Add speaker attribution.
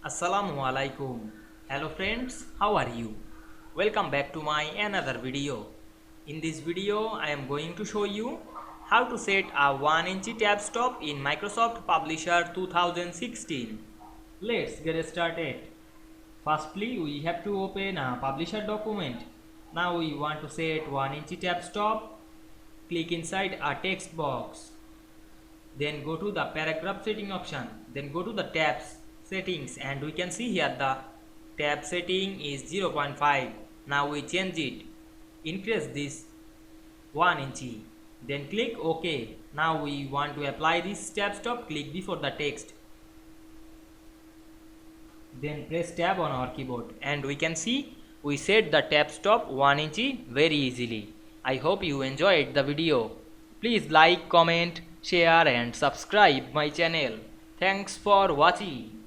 Speaker 1: Assalamu Walaikum. Hello friends, how are you? Welcome back to my another video. In this video, I am going to show you how to set a 1-inch tab stop in Microsoft Publisher 2016. Let's get started. Firstly, we have to open a Publisher document. Now we want to set 1-inch tab stop. Click inside a text box. Then go to the paragraph setting option. Then go to the tabs settings and we can see here the tab setting is 0.5. Now we change it. Increase this 1 inch. Then click OK. Now we want to apply this tab stop. Click before the text. Then press tab on our keyboard and we can see we set the tab stop 1 inch very easily. I hope you enjoyed the video. Please like, comment, share and subscribe my channel. Thanks for watching.